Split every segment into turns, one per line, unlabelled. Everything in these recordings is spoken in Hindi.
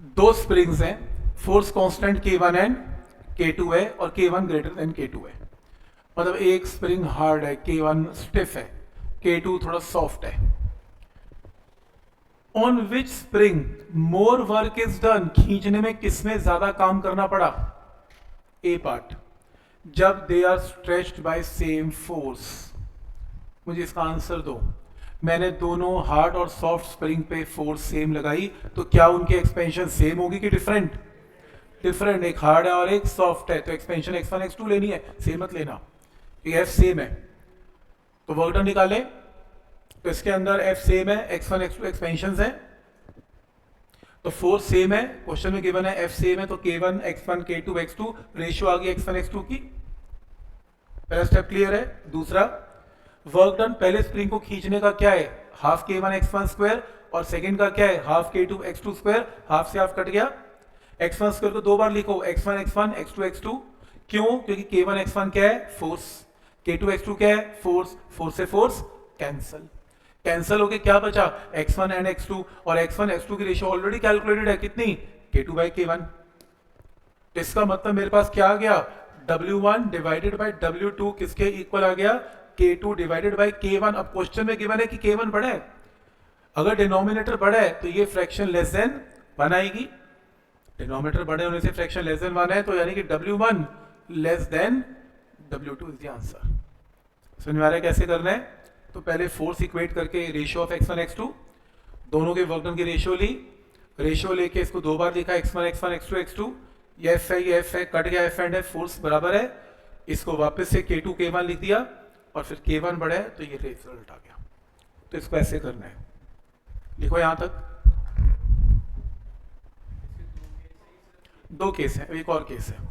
दो स्प्रिंग्स हैं, force constant K1 and K2 है और K1 ग्रेटर देन K2 है। मतलब एक स्प्रिंग हार्ड है, K1 स्टिफ है, K2 थोड़ा सॉफ्ट है। On which spring more work is done, खींचने में किसमें ज्यादा काम करना पड़ा? ए पार्ट, जब they are stretched by same force. मुझे इसका आंसर दो। मैंने दोनों हार्ड और सॉफ्ट स्प्रिंग पे फोर्स सेम लगाई, तो क्या उनकी एक्सपेंशन सेम होगी कि डिफरेंट? डिफरेंट। एक हार्ड है और एक सॉफ्ट है, तो एक्सपेंशन x1 x2 लेनी है, सेम मत लेना। ये F सेम है तो वर्क डन निकाले, तो इसके अंदर F सेम है, x1 x2 एक्सपेंशन है, तो फोर्स सेम है। क्वेश्चन में गिवन है F सेम है, तो K1 x1 K2 x2, ratio आ गई x1 x2 की। पहला स्टेप क्लियर है। दूसरा, वर्क डन पहले स्प्रिंग को खींचने का क्या है? हाफ K1 x1 स्क्वायर, और सेकंड का क्या है? Half K2 x2 square. Half से हाफ कट गया। x1 स्क्वायर को दो बार लिखो, x1 x1 x2 x2। क्यों? क्योंकि K1 x1 क्या है? फोर्स। K2 x2 क्या है? फोर्स। फोर्स से फोर्स कैंसल। कैंसल होके क्या बचा? x1 एंड x2, और x1 x2 की रेशियो ऑलरेडी कैलकुलेटेड है, कितनी? K2 by K1। तो इसका मतलब मेरे पास क्या आ गया? W1 डिवाइडेड बाई W2 किसके इक्वल आ गया? K2 divided by K1। अब क्वेश्चन में गिवन है कि K1 बड़ा है, अगर डिनोमिनेटर बड़ा है तो ये फ्रैक्शन लेस देन 1 आएगी। डिनोमिनेटर बड़े होने से फ्रैक्शन लेस देन 1 है, तो यानी कि W1 less than W2 is the answer. समझ में आ रहा है कैसे करना है? तो पहले फोर्स इक्वेट करके रेशियो ऑफ x1 x2, दोनों के वर्क डन की रेशियो ली, रेशियो लेके इसको दो बार लिखा, x1 x1 x2 x2। ये F है, ये F है, कट गया F एंड F, फोर्स बराबर है। इसको वापस से K2 K1 लिख दिया, और फिर K1 बड़ा है तो ये रिजल्ट आ गया। तो इसको ऐसे करना है, लिखो यहां तक। दो केस है, एक और केस है।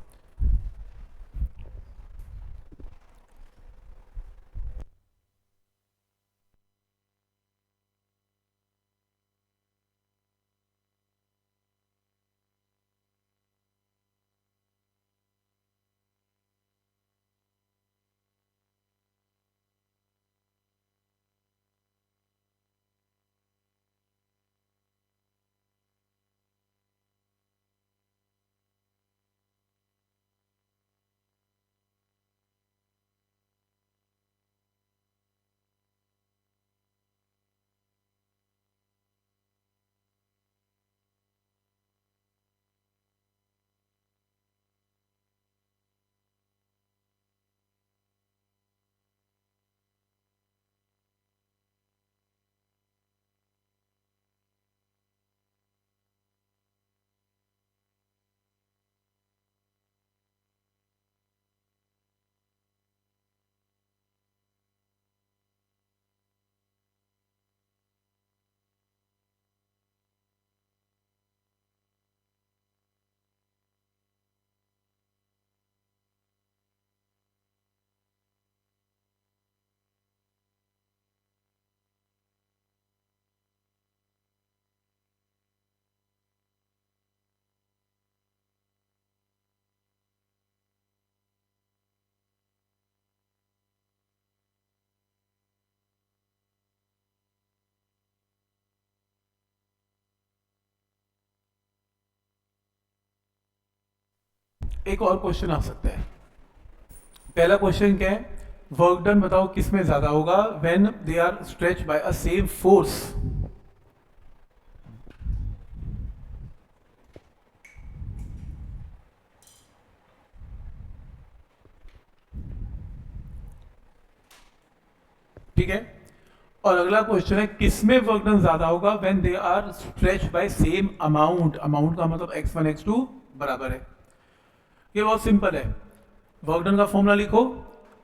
एक और क्वेश्चन आ सकता है। पहला क्वेश्चन क्या है? वर्क डन बताओ किस में ज्यादा होगा when they are stretch by a same force. ठीक है। और अगला क्वेश्चन है किस में वर्क डन ज्यादा होगा when they are stretch by same amount. Amount का मतलब x1 x2 बराबर है। ये बहुत सिंपल है। वर्क डन का फॉर्मूला लिखो।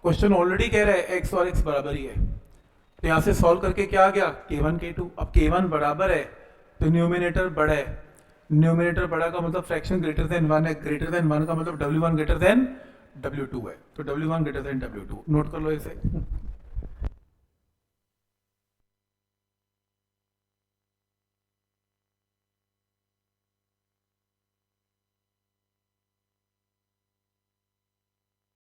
क्वेश्चन ऑलरेडी कह रहा है x और x बराबर ही है, तो यहां से सॉल्व करके क्या आ गया? K1 K2। अब K1 बराबर है तो न्यूमिनेटर बड़ा है, न्यूमिनेटर बड़ा का मतलब फ्रैक्शन ग्रेटर देन 1 है, ग्रेटर देन 1 का मतलब W1 ग्रेटर देन W2 है, तो W1 greater than W2। Note कर लो इसे।